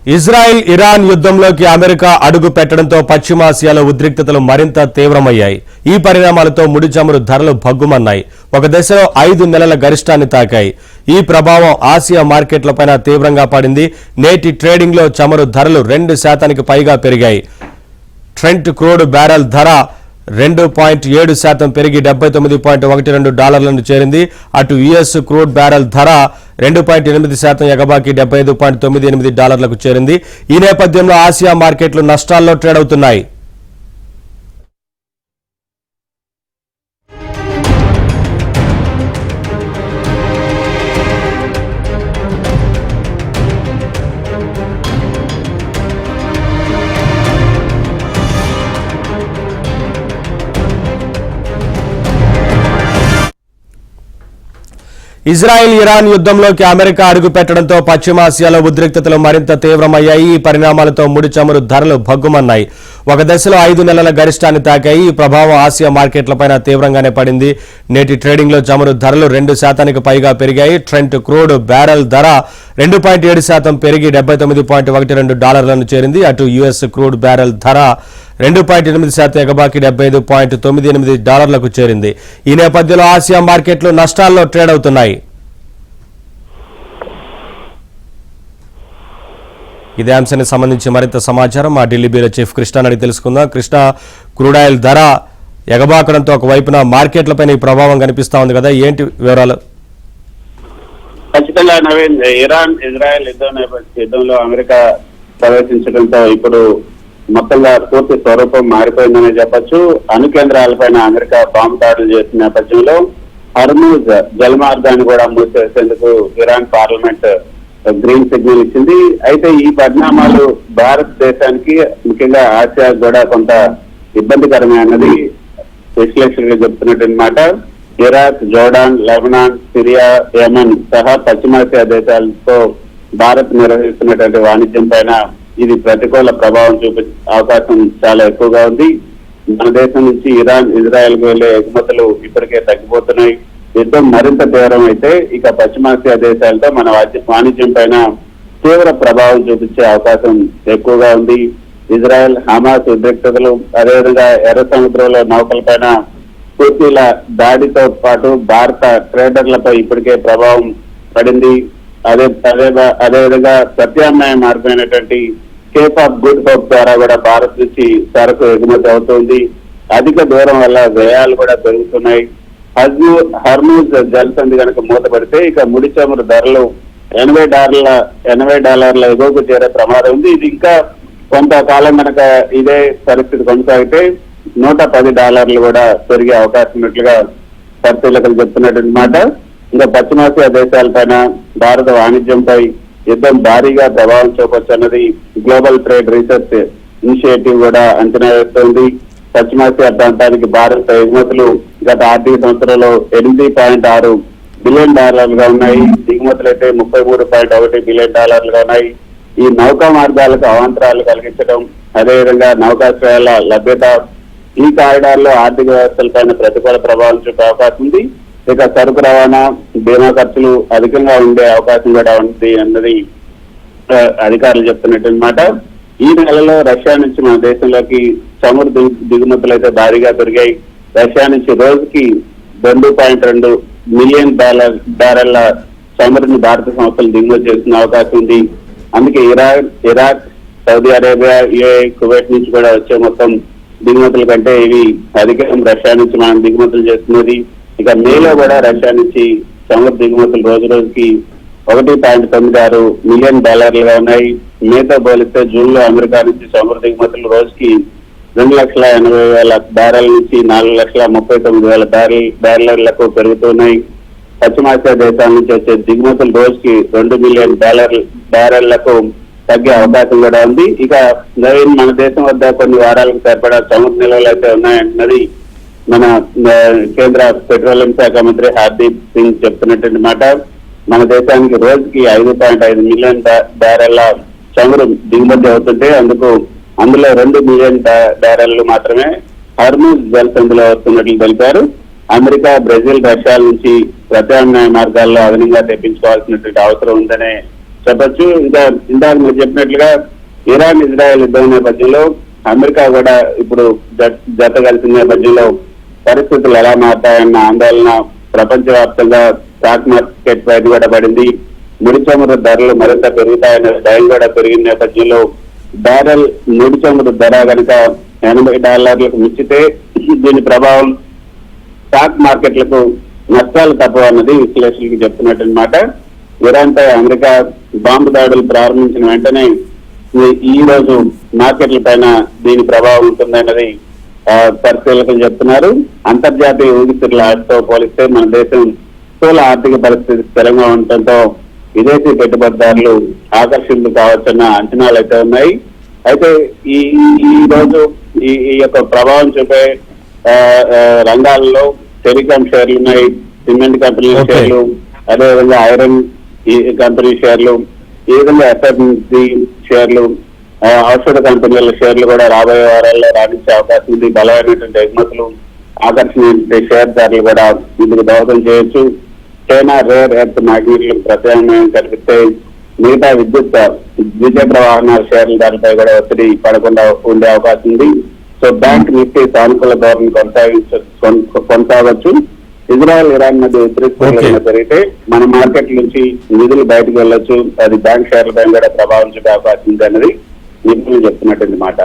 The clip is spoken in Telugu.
ఇజ్రాయెల్ ఇరాన్ యుద్ధంలోకి అమెరికా అడుగు పెట్టడంతో పశ్చిమాసియాలో ఉద్రిక్తతలు మరింత తీవ్రమయ్యాయి. ఈ పరిణామాలతో ముడి చమురు ధరలు భగ్గుమన్నాయి. ఒక దశలో 5 నెలల గరిష్టాన్ని తాకాయి. ఈ ప్రభావం ఆసియా మార్కెట్లపైన తీవ్రంగా పడింది. నేటి ట్రేడింగ్ లో చమురు ధరలు 2% పైగా పెరిగాయి. ట్రెంట్ క్రూడ్ బ్యారెల్ ధర 2.7% పెరిగి $79.12 చేరింది. అటు యుఎస్ క్రూడ్ బ్యారెల్ ధర 2.8% ఎగబాకి $75.98 చేరింది. ఈ నేపథ్యంలో ఆసియా మార్కెట్లు నష్టాల్లో ట్రేడ్ అవుతున్నాయి. ఇజ్రాయెల్ ఇరాన్ యుద్ధంలోకి అమెరికా అడుగు పెట్టడంతో పశ్చిమాసియాలో ఉద్రిక్తతలు మరింత తీవ్రమయ్యాయి. ఈ పరిణామాలతో ముడి చమురు ధరలు భగ్గుమన్నాయి. ఒక దశలో 5 నెలల గరిష్టాన్ని తాకాయి. ఈ ప్రభావం ఆసియా మార్కెట్లపైన తీవ్రంగానే పడింది. నేటి ట్రేడింగ్ లో చమురు ధరలు 2% పైగా పెరిగాయి. ట్రెంట్ క్రూడ్ బ్యారెల్ ధర 2.7% పెరిగి $79.12 చేరింది. అటు యుఎస్ క్రూడ్ బ్యారెల్ ధర 2.8% ఎగబాకి $75.98 చేరింది. ఈ నేపథ్యంలో ఆసియా మార్కెట్లు నష్టాల్లో ట్రేడ్ అవుతున్నాయి. ఇదే అంశానికి సంబంధించి మరింత సమాచారం మా ఢిల్లీ బ్యూరో చీఫ్ కృష్ణ అడిగి తెలుసుకుందాం. కృష్ణ, క్రూడ్ ఆయిల్ ధర ఎగబాకడంతో ఒకవైపున మార్కెట్లపైన ఈ ప్రభావం కనిపిస్తా ఉంది కదా, ఏంటి వివరాలు? ఖచ్చితంగా నవీన్, ఇరాన్ ఇజ్రాయెల్ యుద్ధంలో అమెరికా ప్రవేశించడంతో ఇప్పుడు మొత్తంగా పూర్తి స్వరూపం మారిపోయిందనే చెప్పొచ్చు. అణు కేంద్రాలపైన అమెరికా బాంబు దాడులు చేసిన నేపథ్యంలో హర్మూజ్ జలమార్గాన్ని కూడా మూసివేసేందుకు ఇరాన్ పార్లమెంట్ గ్రీన్ సిగ్నల్ ఇచ్చింది. అయితే ఈ పరిణామాలు భారతదేశానికి, ముఖ్యంగా ఆసియాకు కూడా కొంత ఇబ్బందికరమే అన్నది విశ్లేషకులు చెప్తున్నట్టు మాట. Iraq, Jordan, Lebanon, Syria, Yemen సహా పశ్చిమాసియా దేశాలతో భారత్ నిర్వహిస్తున్నటువంటి వాణిజ్యం పైన ఇది ప్రతికూల ప్రభావం చూపించే అవకాశం చాలా ఎక్కువగా ఉంది. మన దేశం నుంచి ఇరాన్, ఇజ్రాయెల్ కు వెళ్లే ఎగుమతులు ఇప్పటికే తగ్గిపోతున్నాయి. యుద్ధం మరింత తీవ్రం అయితే ఇక పశ్చిమాసియా దేశాలతో మన వాణిజ్యం పైన తీవ్ర ప్రభావం చూపించే అవకాశం ఎక్కువగా ఉంది. ఇజ్రాయెల్ హమాస్ ఉద్రిక్తతలు, అదేవిధంగా ఎర్ర సముద్రంలో నౌకలపైన పూర్తిల దాడితో పాటు భారత ట్రేడర్లపై ఇప్పటికే ప్రభావం పడింది. అదేవిధంగా ప్రత్యామ్నాయ మార్గమైనటువంటి కేప్ ఆఫ్ గుడ్ హోప్ ద్వారా కూడా భారత్ నుంచి సరుకు ఎగుమతి అవుతుంది. అధిక దూరం వల్ల వ్యయాలు కూడా పెరుగుతున్నాయి. హర్మూజ్ జలసంధి కనుక మూతపడితే ఇక ముడి చమురు ధరలు $80 ఎగువకు చేరే ప్రమాదం ఉంది. ఇది ఇంకా కొంతకాలం కనుక ఇదే పరిస్థితి కొనసాగితే $110 కూడా పెరిగే అవకాశం ఉన్నట్లుగా పరిశీలకులు చెప్తున్నటువంటి మాట. ఇంకా పశ్చిమాసియా దేశాలపైన భారత వాణిజ్యంపై యుద్ధం భారీగా ప్రభావం చూపొచ్చు అన్నది గ్లోబల్ ట్రేడ్ రీసెర్చ్ ఇనిషియేటివ్ కూడా అంచనా వేస్తోంది. పశ్చిమాసియా ప్రాంతానికి భారత ఎగుమతులు గత ఆర్థిక సంవత్సరంలో $8.6 బిలియన్ గా ఉన్నాయి. దిగుమతులు అయితే $33.1 బిలియన్ గా ఉన్నాయి. ఈ నౌకా మార్గాలకు అవాంతరాలు కలిగించడం, అదేవిధంగా నౌకాశ్రయాల లభ్యత, ఈ కారిడార్ లో ఆర్థిక వ్యవస్థలపైన ప్రతికూల ప్రభావం చూపే అవకాశం ఉంది. ఇక సరుకు రవాణా, బీమా ఖర్చులు అధికంగా ఉండే అవకాశం కూడా ఉంది అన్నది అధికారులు చెప్తున్నట్టు మాట. ఈ నెలలో రష్యా నుంచి మన దేశంలోకి చమురు దిగుమతులు అయితే భారీగా పెరిగాయి. రష్యా నుంచి రోజుకి $2.2 మిలియన్ బ్యారెళ్ల చమురుని భారత సంస్థలు దిగుమతి చేస్తున్న అవకాశం ఉంది. అందుకే Iraq, Saudi Arabia, UAE, Kuwait నుంచి కూడా వచ్చే మొత్తం దిగుమతుల కంటే ఇవి అధికం రష్యా నుంచి మనం దిగుమతులు చేస్తున్నది. ఇక మేలో కూడా రష్యా నుంచి చమురు దిగుమతులు రోజు రోజుకి $1.96 మిలియన్ గా ఉన్నాయి. మేతో పోలిస్తే జూన్ లో అమెరికా నుంచి చమురు దిగుమతులు రోజుకి 2,80,000 బ్యారెల్ నుంచి 4,39,000 బ్యారెళ్లకు పెరుగుతున్నాయి. పశ్చిమాసియా దేశాల నుంచి వచ్చే దిగుమతులు రోజుకి 2 మిలియన్ బ్యారెళ్లకు తగ్గే అవకాశం కూడా ఉంది. ఇక నవీన్, మన దేశం వద్ద కొన్ని వారాలకు సరిపడా చమురు నిల్వలు అయితే ఉన్నాయన్నది మన కేంద్ర పెట్రోలియం శాఖ మంత్రి హర్దీప్ సింగ్ చెప్తున్నటువంటి మాట. మన దేశానికి రోజుకి 5.5 మిలియన్ బ్యారెళ్ల చమురు దిగుమతి అవుతుంటే అందులో 2 మిలియన్ బ్యారెళ్లు మాత్రమే హర్మూజ్ జలసంధిలో వస్తున్నట్లు తెలిపారు. అమెరికా, బ్రెజిల్, రష్యా నుంచి ప్రత్యామ్నాయ మార్గాల్లో అదనంగా తెప్పించుకోవాల్సినటువంటి అవసరం ఉందనే చెప్పొచ్చు. ఇంకా ఇందాక మీరు చెప్పినట్లుగా ఇరాన్ ఇజ్రాయెల్ యుద్ధం నేపథ్యంలో అమెరికా కూడా ఇప్పుడు జత కలిసిన నేపథ్యంలో పరిస్థితులు ఎలా మారుతాయన్న ఆందోళన ప్రపంచవ్యాప్తంగా స్టాక్ మార్కెట్ పైన కూడా పడింది. ముడి చమురు ధరలు మరింత పెరుగుతాయన్న భయం కూడా పెరిగిన నేపథ్యంలో బ్యారెల్ ముడి చమురు ధర కనుక $80 మించితే దీని ప్రభావం స్టాక్ మార్కెట్లకు నష్టాలు తప్పవు అన్నది విశ్లేషకులకు చెప్తున్నట్టనమాట. ఇరాన్ పై అమెరికా బాంబు దాడులు ప్రారంభించిన వెంటనే ఈ రోజు మార్కెట్ల పైన దీని ప్రభావం ఉంటుందన్నది పరిశీలకులు చెప్తున్నారు. అంతర్జాతీయ ఊగిసలాటతో పోలిస్తే మన దేశం స్థూల ఆర్థిక పరిస్థితి స్థిరంగా ఉండటంతో విదేశీ పెట్టుబడిదారులు ఆకర్షితులు కావచ్చన్న అంచనాలు అయితే ఉన్నాయి. అయితే ఈ రోజు ఈ యొక్క ప్రభావం చూపే రంగాల్లో టెలికాం షేర్లు ఉన్నాయి, సిమెంట్ కంపెనీల షేర్లు, అదేవిధంగా ఐరన్ కంపెనీ షేర్లు, ఈ విధంగా ఎఫ్ఎంసీ షేర్లు, ఔషధ కంపెనీల షేర్లు కూడా రాబోయే వారాల్లో రాణించే అవకాశం ఉంది. బలమైనటువంటి ఎగుమతులు ఆకర్షణీయ షేర్ ధరలు కూడా ఇందుకు దోహదం చేయొచ్చు. చైనా రేర్ ఎర్త్ మ్యాగ్నెట్లకు ప్రత్యామ్నాయం కల్పిస్తే మిగతా ద్విచక్ర వాహనాల షేర్ల ధరలపై కూడా ఒత్తిడి పడకుండా ఉండే అవకాశం ఉంది. సో బ్యాంక్ నిఫ్టీ సానుకూల ధోరణి కొనసాగవచ్చు. ఇజ్రాయెల్ ఇరాన్ మధ్య ఉద్రిక్తత పెరిగితే మన మార్కెట్ నుంచి నిధులు బయటకు వెళ్ళొచ్చు. అది బ్యాంక్ షేర్లపై కూడా ప్రభావం చూపే అవకాశం ఉంది అన్నది నిపుణులు చెప్తున్నటువంటి మాట.